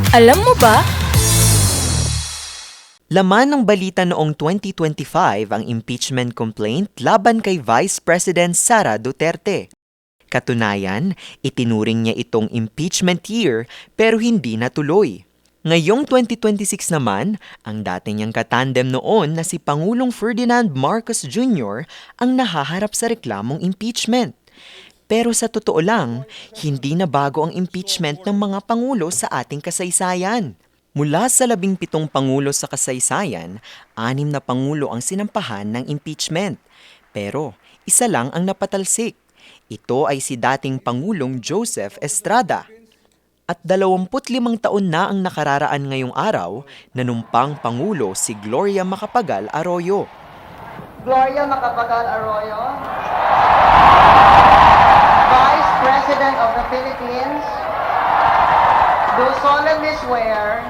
Alam mo ba? Laman ng balita noong 2025 ang impeachment complaint laban kay Vice President Sara Duterte. Katunayan, itinuring niya itong impeachment year pero hindi natuloy. Ngayong 2026 naman, ang dati niyang katandem noon na si Pangulong Ferdinand Marcos Jr. ang nahaharap sa reklamong impeachment. Pero sa totoo lang, hindi na bago ang impeachment ng mga pangulo sa ating kasaysayan. Mula sa 17 pangulo sa kasaysayan, 6 na pangulo ang sinampahan ng impeachment. Pero isa lang ang napatalsik. Ito ay si dating Pangulong Joseph Estrada. At 25 taon na ang nakararaan ngayong araw, nanumpang Pangulo si Gloria Macapagal Arroyo. Gloria Macapagal Arroyo, Vice President of the Philippines, do solemnly swear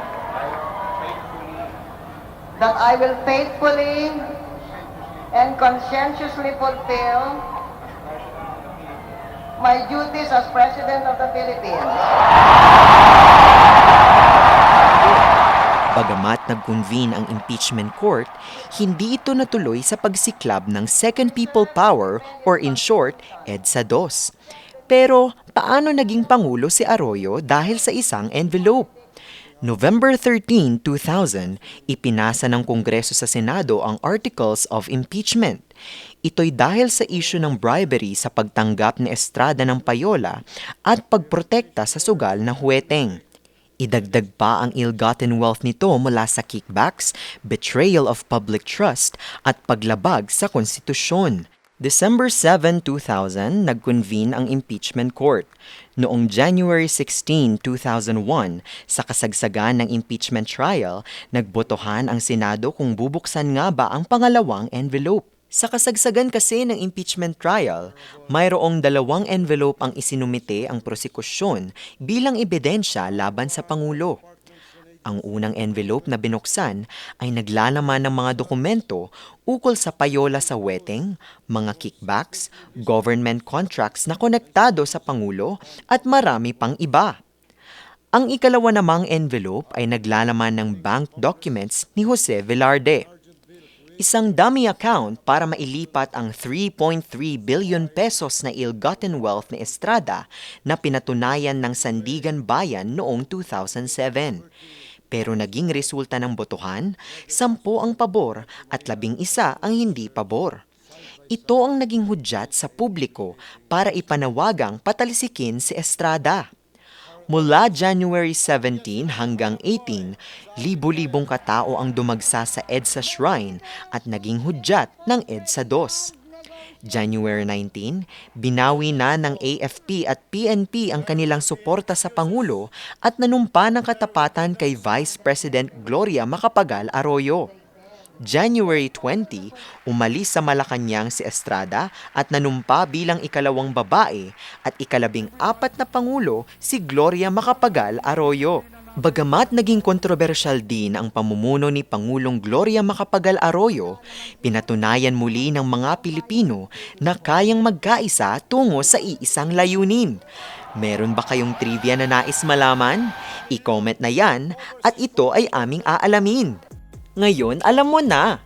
that I will faithfully and conscientiously fulfill my duties as President of the Philippines. Bagamat nag-convene ang impeachment court, hindi ito natuloy sa pagsiklab ng Second People Power or in short, EDSA 2. Pero paano naging Pangulo si Arroyo dahil sa isang envelope? November 13, 2000, ipinasa ng Kongreso sa Senado ang Articles of Impeachment. Ito'y dahil sa issue ng bribery sa pagtanggap ni Estrada ng payola at pagprotekta sa sugal na huweteng. Idagdag pa ang ill-gotten wealth nito mula sa kickbacks, betrayal of public trust at paglabag sa konstitusyon. December 7, 2000, nag-convene ang impeachment court. Noong January 16, 2001, sa kasagsagan ng impeachment trial, nagbotohan ang Senado kung bubuksan nga ba ang pangalawang envelope. Sa kasagsagan kasi ng impeachment trial, mayroong 2 envelope ang isinumite ang prosekusyon bilang ebidensya laban sa Pangulo. Ang unang envelope na binuksan ay naglalaman ng mga dokumento ukol sa payola sa weteng, mga kickbacks, government contracts na konektado sa Pangulo at marami pang iba. Ang ikalawa namang envelope ay naglalaman ng bank documents ni Jose Velarde. Isang dummy account para mailipat ang 3.3 billion pesos na ill-gotten wealth ni Estrada na pinatunayan ng Sandigan Bayan noong 2007. Pero naging resulta ng botohan, 10 ang pabor at 11 ang hindi pabor. Ito ang naging hudyat sa publiko para ipanawagang patalsikin si Estrada. Mula January 17 hanggang 18, libo-libong katao ang dumagsa sa EDSA Shrine at naging hudyat ng EDSA 2. January 19, binawi na ng AFP at PNP ang kanilang suporta sa Pangulo at nanumpa ng katapatan kay Vice President Gloria Macapagal Arroyo. January 20, umalis sa Malacanang si Estrada at nanumpa bilang ikalawang babae at ika-14 na Pangulo si Gloria Macapagal Arroyo. Bagamat naging kontrobersyal din ang pamumuno ni Pangulong Gloria Macapagal Arroyo, pinatunayan muli ng mga Pilipino na kayang magkaisa tungo sa iisang layunin. Meron ba kayong trivia na nais malaman? I-comment na yan at ito ay aming aalamin. Ngayon, alam mo na!